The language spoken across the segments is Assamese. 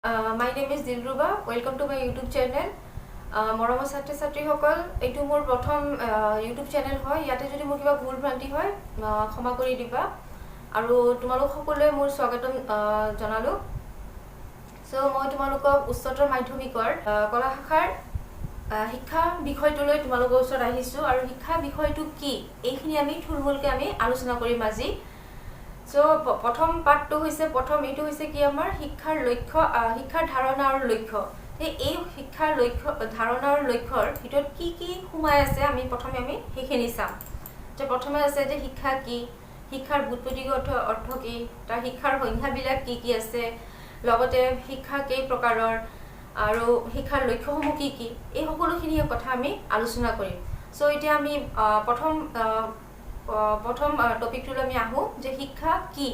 My name is Dilruba. Welcome to my YouTube channel. মৰমৰ ছাত্ৰী ছাত্ৰীসকল এইটো মোৰ প্ৰথম YouTube চেনেল হয় ইয়াতে যদি মোৰ কিবা ভুল ভ্ৰান্তি হয় ক্ষমা কৰি দিবা আৰু তোমালোক সকলোৱে মোৰ স্বাগতম জনালো সো মই তোমালোকক উচ্চতৰ মাধ্যমিকৰ কলা শাখাৰ শিক্ষা বিষয়টোলৈ তোমালোকৰ ওচৰত আহিছো আৰু শিক্ষা বিষয়টো কি এইখিনি আমি থুলমূলকৈ আমি আলোচনা কৰিম আজি সো প্ৰথম পাঠটো হৈছে এইটো হৈছে কি আমাৰ শিক্ষাৰ লক্ষ্য শিক্ষাৰ ধাৰণা আৰু লক্ষ্য এই শিক্ষাৰ লক্ষ্য ধাৰণা আৰু লক্ষ্যৰ ভিতৰত কি কি সোমাই আছে আমি প্ৰথমে আমি সেইখিনি চাম যে প্ৰথমে আছে যে শিক্ষা কি শিক্ষাৰ বুৎপত্তিগত অৰ্থ কি তাৰ শিক্ষাৰ সংজ্ঞাবিলাক কি কি আছে লগতে শিক্ষা কেই প্ৰকাৰৰ আৰু শিক্ষাৰ লক্ষ্যসমূহ কি কি এই সকলোখিনি কথা আমি আলোচনা কৰিম সো এতিয়া আমি প্ৰথম টপিকটোলৈ আমি আহো যে শিক্ষা কি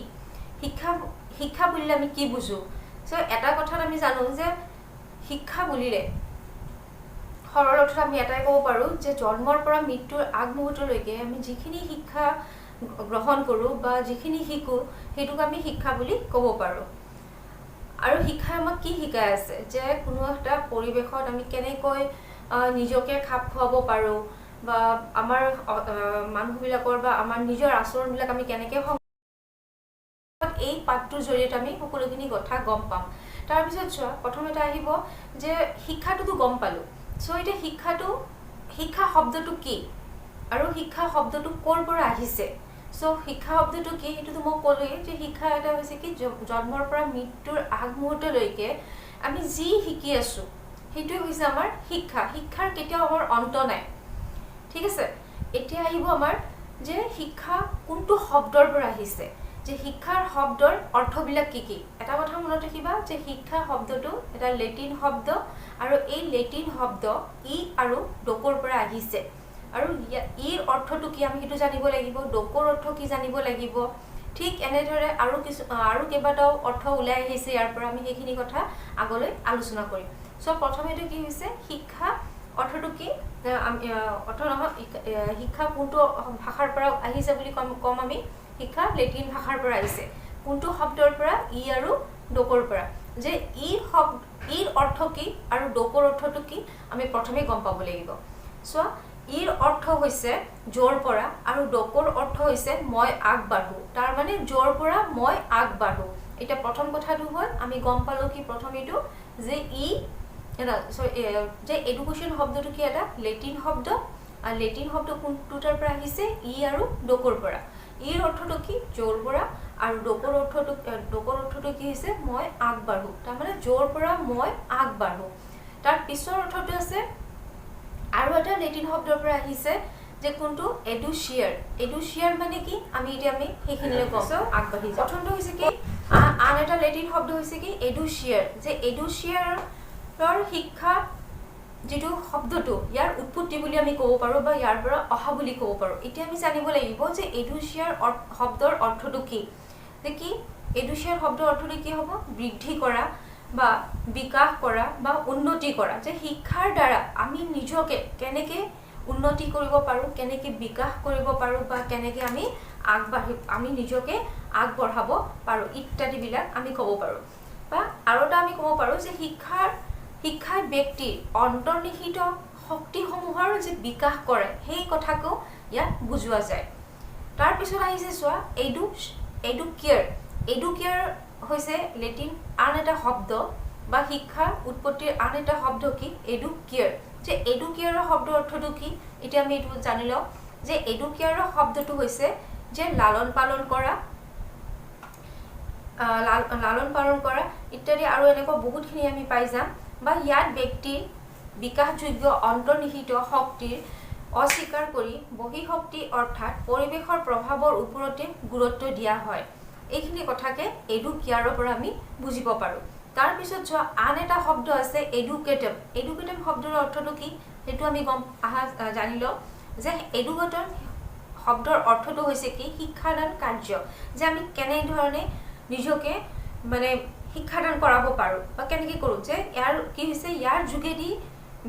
শিক্ষা বুলিলে আমি কি বুজো সো এটা কথাত আমি জানো যে শিক্ষা বুলিলে সৰল অৰ্থত আমি এটাই ক'ব পাৰো যে জন্মৰ পৰা মৃত্যুৰ আগমুহূৰ্তলৈকে আমি যিখিনি শিক্ষা গ্ৰহণ কৰো বা যিখিনি শিকো হেতুক আমি শিক্ষা বুলি ক'ব পাৰো আৰু শিক্ষাই আমাক কি শিকাই আছে যে কোনো এটা পৰিৱেশত আমি কেনেকৈ নিজকে খাপ খুৱাব পাৰো বা আমাৰ মানুহবিলাকৰ বা আমাৰ নিজৰ আচৰণবিলাক আমি কেনেকৈ এই পাঠটোৰ জৰিয়তে আমি সকলোখিনি কথা গম পাম তাৰ পিছত চোৱা প্ৰথমতে আহিব যে শিক্ষাটোতো গম পালো সো এটা শিক্ষা শব্দটো কি আৰু শিক্ষা শব্দটো ক'ৰ পৰা আহিছে সো শিক্ষা শব্দটো কি এটোতো মই ক'লোৱে যে শিক্ষা এটা হৈছে কি জন্মৰ পৰা মৃত্যুৰ আগমুহূৰ্তলৈকে আমি যি শিকি আছো সেইটোৱে হৈছে আমাৰ শিক্ষাৰ কেতিয়াও আমাৰ অন্ত নাই ঠিক আছে এতিয়া আহিব আমাৰ যে শিক্ষা কোনটো শব্দৰ পৰা আহিছে যে শিক্ষাৰ শব্দৰ অৰ্থবিলাক কি কি এটা কথা মনত ৰাখিবা যে শিক্ষা শব্দটো এটা লেটিন শব্দ আৰু এই লেটিন শব্দ ই আৰু ডকৰ পৰা আহিছে আৰু ইৰ অৰ্থটো কি আমি সেইটো জানিব লাগিব ডকৰ অৰ্থ কি জানিব লাগিব ঠিক এনেদৰে আৰু কেইবাটাও অৰ্থ ওলাই আহিছে ইয়াৰ পৰা আমি সেইখিনি কথা আগলৈ আলোচনা কৰিম সো প্ৰথমেটো কি হৈছে শিক্ষা অৰ্থটো কি অৰ্থ নহয় শিক্ষা কোনটো ভাষাৰ পৰা আহিছে বুলি কম আমি শিক্ষা লেটিন ভাষাৰ পৰা আহিছে কোনটো শব্দৰ পৰা ই আৰু ডকৰ পৰা যে ইৰ অৰ্থ কি আৰু ডকৰ অৰ্থটো কি আমি প্ৰথমে গম পাব লাগিব সো ইৰ অৰ্থ হৈছে জোৰ পৰা আৰু ডকৰ অৰ্থ হৈছে মই আগবাঢ়ো তাৰ মানে জোৰ পৰা মই আগবাঢ়ো এটা প্ৰথম কথাটো হ'ল আমি গম পালো কি প্ৰথমেটো যে যে এডুকেশ্যন শব্দটো কি এটা লেটিন শব্দ আৰু লেটিন শব্দ কোনটোৰ পৰা আহিছে ই আৰু ডকৰ পৰা ইৰ অৰ্থটো কি জোৰ পৰা আৰু ডকৰ অৰ্থটো কি হৈছে মই আগবাঢ়ো তাৰ মানে জোৰ পৰা মই আগবাঢ়ো তাৰ পিছৰ অৰ্থটো আছে আৰু এটা লেটিন শব্দৰ পৰা আহিছে যে কোনটো এডুচিয়াৰ মানে কি আমি সেইখিনিলৈ গম আগবাঢ়ি যাওঁ প্ৰথমটো হৈছে কি আন এটা লেটিন শব্দ হৈছে কি এডুচিয়াৰ যে এডুচিয়াৰৰ শিক্ষা যিটো শব্দটো ইয়াৰ উৎপত্তি বুলি আমি ক'ব পাৰো বা ইয়াৰ পৰা অহা বুলি ক'ব পাৰো এতিয়া আমি জানিব লাগিব যে এডুচিয়াৰ শব্দৰ অৰ্থটো কি যে কি এডুচিয়াৰ শব্দৰ অৰ্থটো কি হ'ব বৃদ্ধি কৰা বা বিকাশ কৰা বা উন্নতি কৰা যে শিক্ষাৰ দ্বাৰা আমি নিজকে কেনেকৈ উন্নতি কৰিব পাৰো কেনেকৈ বিকাশ কৰিব পাৰো বা কেনেকৈ আমি নিজকে আগবঢ়াব পাৰো ইত্যাদিবিলাক আমি ক'ব পাৰো বা আৰু এটা আমি ক'ব পাৰো যে শিক্ষাই ব্যক্তিৰ অন্তৰ্নিহিত শক্তিসমূহৰ যে বিকাশ কৰে সেই কথাকো ইয়াত বুজোৱা যায় তাৰ পিছত আহিছে চোৱা এডুকেয়াৰ হৈছে লেটিন আন এটা শব্দ বা শিক্ষাৰ উৎপত্তিৰ আন এটা শব্দ কি এডুকেয়াৰ যে এডুকেয়াৰৰ শব্দৰ অৰ্থটো কি এতিয়া আমি এইটো জানি লওঁ যে এডুকেয়াৰৰ শব্দটো হৈছে যে লালন পালন কৰা ইত্যাদি আৰু এনেকুৱা বহুতখিনি আমি পাই যাম বা ইয়াত ব্যক্তিৰ বিকাশযোগ্য অন্তৰ্নিহিত শক্তিৰ অস্বীকাৰ কৰি বহিঃশক্তি অৰ্থাৎ পৰিৱেশৰ প্ৰভাৱৰ ওপৰতে গুৰুত্ব দিয়া হয় এইখিনি কথাকে এডুকেয়াৰৰ পৰা আমি বুজিব পাৰো তাৰ পিছত যোৱা আন এটা শব্দ আছে এডুকেটিভ শব্দৰ অৰ্থটো কি সেইটো আমি জানি লওঁ যে এডুকেটৰ শব্দৰ অৰ্থটো হৈছে কি শিক্ষাদান কাৰ্য যে আমি কেনেধৰণে নিজকে মানে শিক্ষাদান কৰাব পাৰো বা কেনেকৈ কৰোঁ যে ইয়াৰ কি হৈছে ইয়াৰ যোগেদি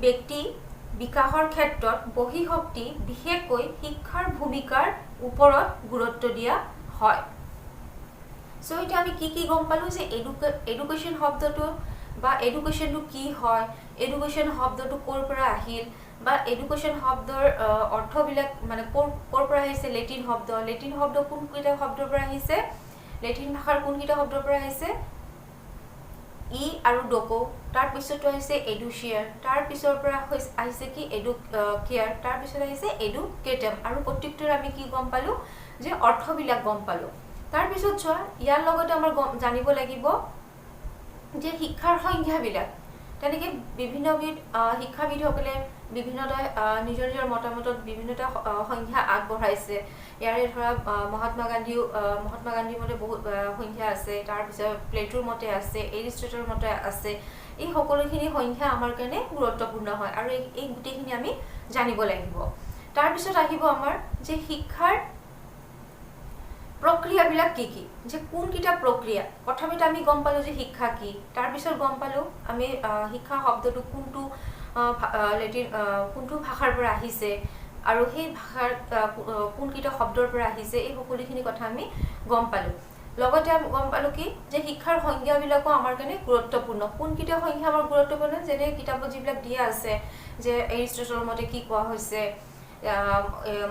ব্যক্তি বিকাশৰ ক্ষেত্ৰত বহিঃশক্তি বিশেষকৈ শিক্ষাৰ ভূমিকাৰ ওপৰত গুৰুত্ব দিয়া হয় সো এটা আমি কি গম পালো যে এডুকেশ্যন শব্দটো বা এডুকেশ্যনটো কি হয়, এডুকেশ্যন শব্দটো ক'ৰ পৰা আহিল, বা এডুকেশ্যন শব্দৰ অৰ্থবিলাক মানে ক'ৰ পৰা আহিছে, লেটিন শব্দ কোনকেইটা শব্দৰ পৰা আহিছে, লেটিন ভাষাৰ কোনকেইটা শব্দৰ পৰা আহিছে, ই আৰু ডকো, তাৰপিছতো আহিছে এডুচিয়াৰ, তাৰপিছৰ পৰা আহিছে কি এডুকেয়াৰ, তাৰপিছত আহিছে এডুকেটাম, আৰু প্ৰত্যেকটোৰ আমি কি গম পালোঁ যে অৰ্থবিলাক গম পালোঁ। তাৰপিছত চোৱা ইয়াৰ লগতে আমাৰ জানিব লাগিব যে শিক্ষাৰ সংজ্ঞাবিলাক, তেনেকৈ বিভিন্নবিধ শিক্ষাবিদসকলে বিভিন্নটা নিজৰ নিজৰ মতামতত বিভিন্নটা সংজ্ঞা আগবঢ়াইছে। ইয়াৰে ধৰা মহাত্মা গান্ধীৰ মতে বহুত সংজ্ঞা আছে, তাৰপিছত প্লেটোৰ মতে আছে, এৰিষ্টটলৰ মতে আছে। এই সকলোখিনি সংজ্ঞা আমাৰ কাৰণে গুৰুত্বপূৰ্ণ হয় আৰু এই গোটেইখিনি আমি জানিব লাগিব। তাৰপিছত আহিব আমাৰ যে শিক্ষাৰ প্ৰক্ৰিয়াবিলাক কি কি, যে কোনকেইটা প্ৰক্ৰিয়া। প্ৰথমতে আমি গম পালোঁ যে শিক্ষা কি, তাৰপিছত গম পালোঁ আমি শিক্ষা শব্দটো কোনটো ভাষাৰ পৰা আহিছে আৰু সেই ভাষাৰ কোনকেইটা শব্দৰ পৰা আহিছে, এই সকলোখিনি কথা আমি গম পালোঁ। লগতে আমি গম পালোঁ কি যে শিক্ষাৰ সংজ্ঞাবিলাকো আমাৰ কাৰণে গুৰুত্বপূৰ্ণ। কোনকেইটা সংজ্ঞা আমাৰ গুৰুত্বপূৰ্ণ, যেনে কিতাপত যিবিলাক দিয়া আছে যে এৰিষ্টটলৰ মতে কি কোৱা হৈছে,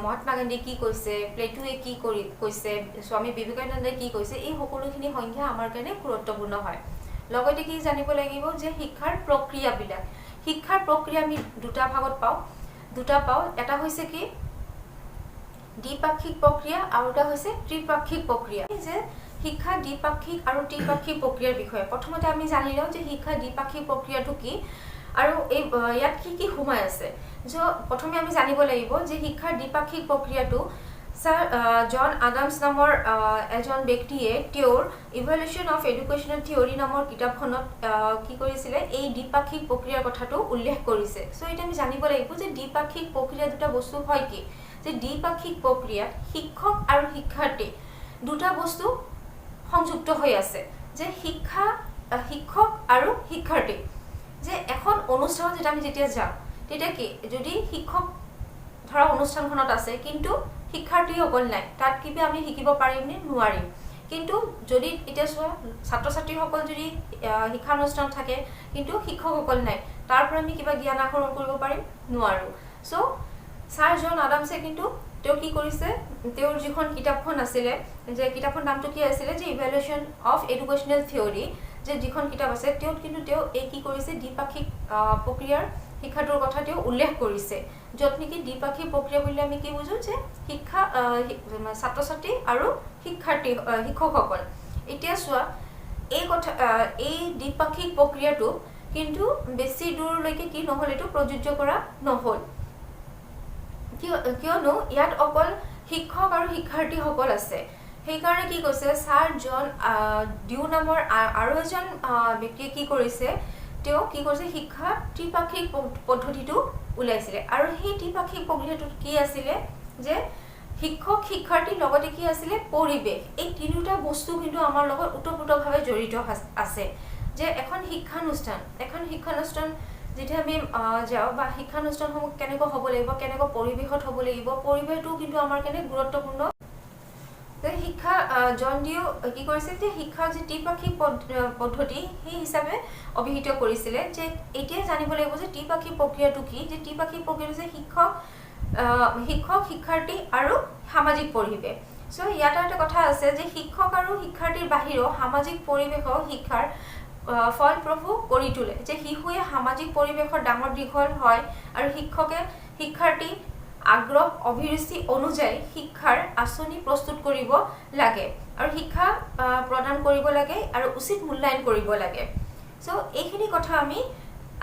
মহাত্মা গান্ধীয়ে কি কৈছে, প্লেটোৱে কি কৈছে, স্বামী বিবেকানন্দই কি কৈছে, এই সকলোখিনি সংজ্ঞা আমাৰ কাৰণে গুৰুত্বপূৰ্ণ হয়। লগতে কি জানিব লাগিব যে শিক্ষাৰ প্ৰক্ৰিয়াবিলাক, শিক্ষাৰ প্ৰক্ৰিয়া আমি দুটা ভাগত পাওঁ। এটা হৈছে কি দ্বিপাক্ষিক প্ৰক্ৰিয়া আৰু এটা হৈছে ত্ৰিপাক্ষিক প্ৰক্ৰিয়া। যে শিক্ষা দ্বিপাক্ষিক আৰু ত্ৰিপাক্ষিক প্ৰক্ৰিয়াৰ বিষয়ে প্ৰথমতে আমি জানি লওঁ যে শিক্ষা দ্বিপাক্ষিক প্ৰক্ৰিয়াটো কি আৰু ইয়াত কি সোমাই আছে। প্ৰথমে আমি জানিব লাগিব যে শিক্ষাৰ দ্বিপাক্ষিক প্ৰক্ৰিয়াটো ছাৰ জন আডামছ নামৰ এজন ব্যক্তিয়ে তেওঁৰ ইভলিউশ্যন অফ এডুকেশ্যনেল থিয়ৰী নামৰ কিতাপখনত কি কৰিছিলে, এই দ্বিপাক্ষিক প্ৰক্ৰিয়াৰ কথাটো উল্লেখ কৰিছে। এতিয়া আমি জানিব লাগিব যে দ্বিপাক্ষিক প্ৰক্ৰিয়া দুটা বস্তু হয় কি, যে দ্বিপাক্ষিক প্ৰক্ৰিয়াত শিক্ষক আৰু শিক্ষাৰ্থী দুটা বস্তু সংযুক্ত হৈ আছে। যে শিক্ষক আৰু শিক্ষাৰ্থী, যে এখন অনুষ্ঠানত যেতিয়া যাওঁ তেতিয়া কি, যদি শিক্ষক ধৰা অনুষ্ঠানখনত আছে কিন্তু শিক্ষাৰ্থীসকল নাই, তাত কিবা আমি শিকিব পাৰিম নে, নোৱাৰিম। কিন্তু যদি এতিয়া চোৱা ছাত্ৰ ছাত্ৰীসকল যদি শিক্ষানুষ্ঠানত থাকে কিন্তু শিক্ষকসকল নাই, তাৰ পৰা আমি কিবা জ্ঞান আহৰণ কৰিব পাৰিম, নোৱাৰোঁ। ছাৰ জন আডামছে কিন্তু তেওঁ কি কৰিছে, তেওঁৰ যিখন কিতাপখন আছিলে, যে কিতাপখন নামটো কি আছিলে, যে ইভলিউশ্যন অফ এডুকেশ্যনেল থিয়ৰী, যে যিখন কিতাপ আছে তেওঁ এই কি কৰিছে, দ্বিপাক্ষিক প্ৰক্ৰিয়াৰ শিক্ষাটোৰ কথা তেওঁ উল্লেখ কৰিছে। য'ত নেকি দ্বিপাক্ষিক প্ৰক্ৰিয়া বুলি আমি কি বুজো, যে ছাত্ৰ ছাত্ৰী আৰু শিক্ষকসকল। এতিয়া চোৱা এই দ্বিপাক্ষিক প্ৰক্ৰিয়াটো কিন্তু বেছি দূৰলৈকে কি নহ'ল, এইটো প্ৰযোজ্য কৰা নহ'ল। কিয়নো ইয়াত অকল শিক্ষক আৰু শিক্ষাৰ্থীসকল আছে। সেইকাৰণে কি কৈছে, ছাৰ জন ডিউ নামৰ আৰু এজন ব্যক্তিয়ে কি কৰিছে, তেওঁ কি কৰিছে, শিক্ষা ত্ৰিপাক্ষিক পদ্ধতিটো ওলাইছিলে। আৰু সেই ত্ৰিপাক্ষিক প্ৰক্ৰিয়াটোত কি আছিলে, যে শিক্ষক শিক্ষাৰ্থীৰ লগতে কি আছিলে, পৰিৱেশ। এই তিনিটা বস্তু কিন্তু আমাৰ লগত ওতঃপ্ৰোতভাৱে জড়িত আছে। যে এখন শিক্ষানুষ্ঠান যেতিয়া আমি যাওঁ বা শিক্ষানুষ্ঠানসমূহ কেনেকৈ হ'ব লাগিব, কেনেকৈ পৰিৱেশত হ'ব লাগিব, পৰিৱেশটো কিন্তু আমাৰ কাৰণে গুৰুত্বপূৰ্ণ। যে জন ডিউ কি কৰিছিল, যে শিক্ষাক যে ত্ৰিপাক্ষিক পদ্ধতি সেই হিচাপে অভিহিত কৰিছিলে। যে এতিয়া জানিব লাগিব যে ত্ৰিপাক্ষিক প্ৰক্ৰিয়াটো কি, যে ত্ৰিপাক্ষিক প্ৰক্ৰিয়াটো যে শিক্ষক শিক্ষাৰ্থী আৰু সামাজিক পৰিৱেশ। ইয়াত এটা কথা আছে যে শিক্ষক আৰু শিক্ষাৰ্থীৰ বাহিৰেও সামাজিক পৰিৱেশক শিক্ষাৰ ফলপ্ৰসূ কৰি তোলে। যে শিশুৱে সামাজিক পৰিৱেশত ডাঙৰ দীঘল হয় আৰু শিক্ষাৰ্থী আগ্ৰহ অভিৰুচি অনুযায়ী শিক্ষাৰ আঁচনি প্ৰস্তুত কৰিব লাগে আৰু শিক্ষা প্ৰদান কৰিব লাগে আৰু উচিত মূল্যায়ন কৰিব লাগে। এইখিনি কথা আমি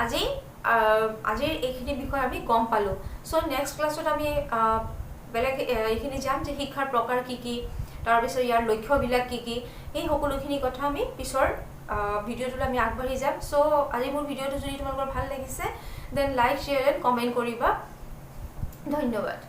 আজিৰ এইখিনি বিষয়ে আমি গম পালোঁ। নেক্সট ক্লাছত আমি বেলেগ এইখিনি যাম, যে শিক্ষাৰ প্ৰকাৰ কি কি, তাৰপিছত ইয়াৰ লক্ষ্যবিলাক কি কি, এই সকলোখিনি কথা আমি পিছৰ ভিডিঅ'টোলৈ আমি আগবাঢ়ি যাম। আজি মোৰ ভিডিঅ'টো যদি তোমালোকৰ ভাল লাগিছে, then like, share and comment কৰিবা। ধন্যবাদ।